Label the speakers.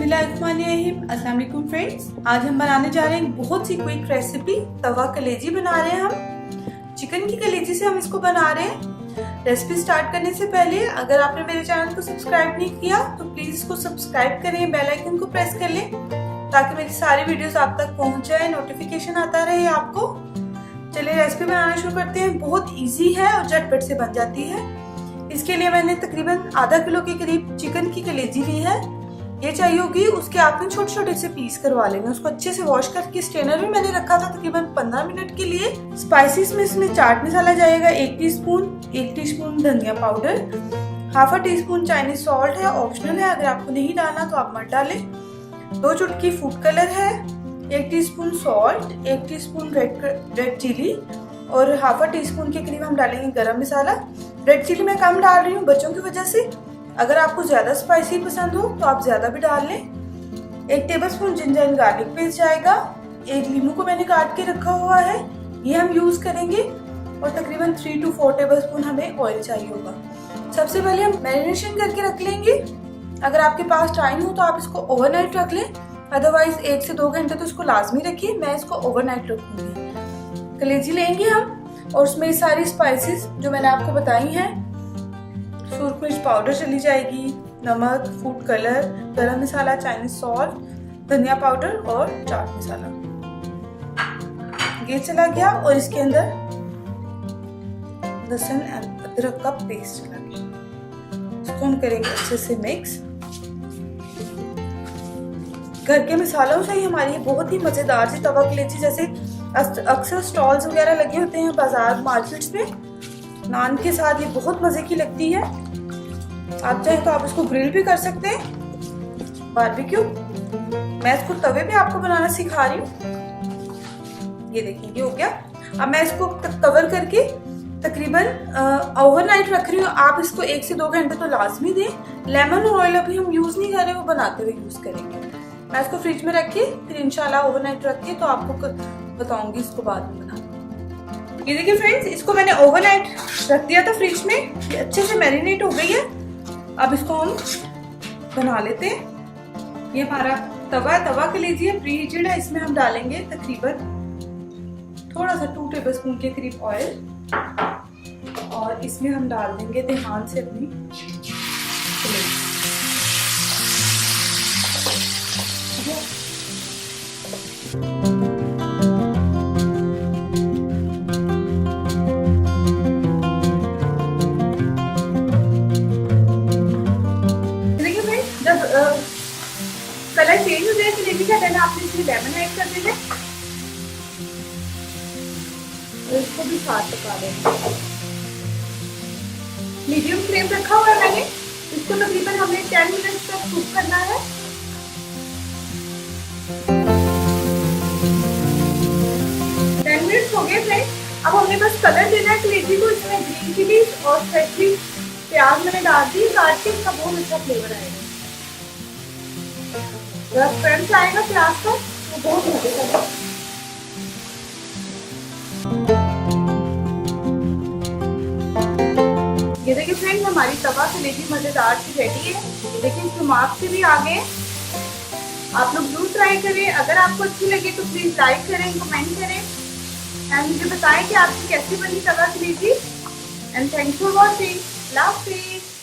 Speaker 1: बिस्मिल्लाहिर्रहमानिर्रहीम। अस्सलाम वालेकुम फ्रेंड्स, आज हम बनाने जा रहे हैं बहुत सी क्विक रेसिपी। तवा कलेजी बना रहे हैं हम। चिकन की कलेजी से हम इसको बना रहे हैं। रेसिपी स्टार्ट करने से पहले अगर आपने मेरे चैनल को सब्सक्राइब नहीं किया तो प्लीज इसको सब्सक्राइब करें, बेल आइकन को प्रेस कर लें ताकि मेरी सारी वीडियोस आप तक पहुंच जाए, नोटिफिकेशन आता रहे आपको। चलिए रेसिपी बनाना शुरू करते हैं। बहुत इजी है और झटपट से बन जाती है। इसके लिए मैंने तकरीबन आधा किलो के करीब चिकन की कलेजी ली है। ये चाहिए होगी, उसके आपने छोटे छोटे से पीस करवा लेंगे। उसको अच्छे से वॉश करके स्ट्रेनर में मैंने रखा था तकरीबन 15 मिनट के लिए। स्पाइसेस में इसमें चाट मसाला जाएगा 1 टीस्पून धनिया powder, half tea spoon Chinese salt है, ऑप्शनल है, अगर आपको नहीं डालना तो आप मत डालें। 2 चुटकी फूड कलर है, 1 teaspoon salt, 1 teaspoon red chilli और हाफ टी स्पून के करीब हम डालेंगे गरम मसाला। रेड चिली मैं कम डाल रही हूँ बच्चों की वजह से। अगर आपको ज्यादा स्पाइसी पसंद हो तो आप ज्यादा भी डाल लें। 1 tablespoon ginger and garlic paste जाएगा। 1 नींबू को मैंने काट के रखा हुआ है, ये हम यूज करेंगे। और तकरीबन 3 to 4 टेबलस्पून हमें ऑयल चाहिए होगा। सबसे पहले हम मैरिनेशन करके रख लेंगे। अगर आपके पास टाइम हो तो आप इसको ओवरनाइट रख लें, अदरवाइज 1 से 2 घंटे तो इसको लाजमी रखिए। मैं इसको ओवरनाइट रखूंगी। कलेजी लेंगे हम और उसमें सारी स्पाइसेस जो मैंने आपको बताई हैं, सूरख मिर्च पाउडर चली जाएगी, नमक, फूड कलर, गरम मसाला, चाइनीज सॉल्ट, धनिया पाउडर और चाट मसाला, ये चला गया। और इसके अंदर लहसुन एंड अदरक का पेस्ट चला गया। इसको हम करेंगे अच्छे से मिक्स। घर के मसालों से ही हमारी बहुत ही मजेदार सी तवा कलेजी, जैसे अक्सर स्टॉल्स वगैरह लगे होते हैं बाजार मार्केट्स में, नान के साथ ये बहुत मजे की लगती है। आप चाहे तो आप इसको ग्रिल भी कर सकते हैं, बारबेक्यू। मैं इसको तवे पे आपको बनाना सिखा रही हूँ। ये देखिए ये हो गया। अब मैं इसको कवर करके तकरीबन ओवरनाइट रख रही हूँ। आप इसको 1 से 2 घंटे तो लाजमी दें। लेमन और ऑयल अभी हम यूज नहीं कर रहे, वो बनाते हुए यूज करेंगे। मैं इसको फ्रिज में रख के फिर इंशाल्लाह ओवरनाइट रख के तो आपको बताऊंगी इसको बाद में बनाना। ये देखिए फ्रेंड्स, इसको मैंने ओवरनाइट रख दिया था फ्रिज में। ये अच्छे से मैरिनेट हो गई है। अब इसको हम बना लेते हैं। ये हमारा तवा कलेजी है, प्री हीटेड है। इसमें हम डालेंगे तकरीबन थोड़ा सा 2 टेबलस्पून के करीब ऑयल और इसमें हम डाल देंगे ध्यान से अपनी कलेजी। कलर चेंज हो जाए कलेजी का, देना आपने इसमें लेमन ऐड कर देना और इसको भी साथ पका देना। मीडियम फ्लेम रखा हुआ है मैंने। इसको तकरीबन हमें 10 मिनट तक कुक करना है। हो गए फ्रेंड्स। अब हमने बस कलर देना है कलेजी को। इसमें ग्रीन चिली और फ्रेशली प्याज मैंने डाल दी काट के, इसका बहुत अच्छा फ्लेवर आएगा। जब क्रंच आएगा प्याज का तो बहुत मजे का। ये देखिए फ्रेंड्स, हमारी तवा कलेजी मजेदार सी रेडी है। ये देखिए इसके मार्क से भी आ गए। आप लोग जरूर ट्राई करें। अगर आपको अच्छी लगे तो प्लीज लाइक करें, कमेंट करें एंड मुझे बताएं कि आपकी कैसी बनी तवा कलेजी। And thanks for watching. अल्लाह हाफिज़।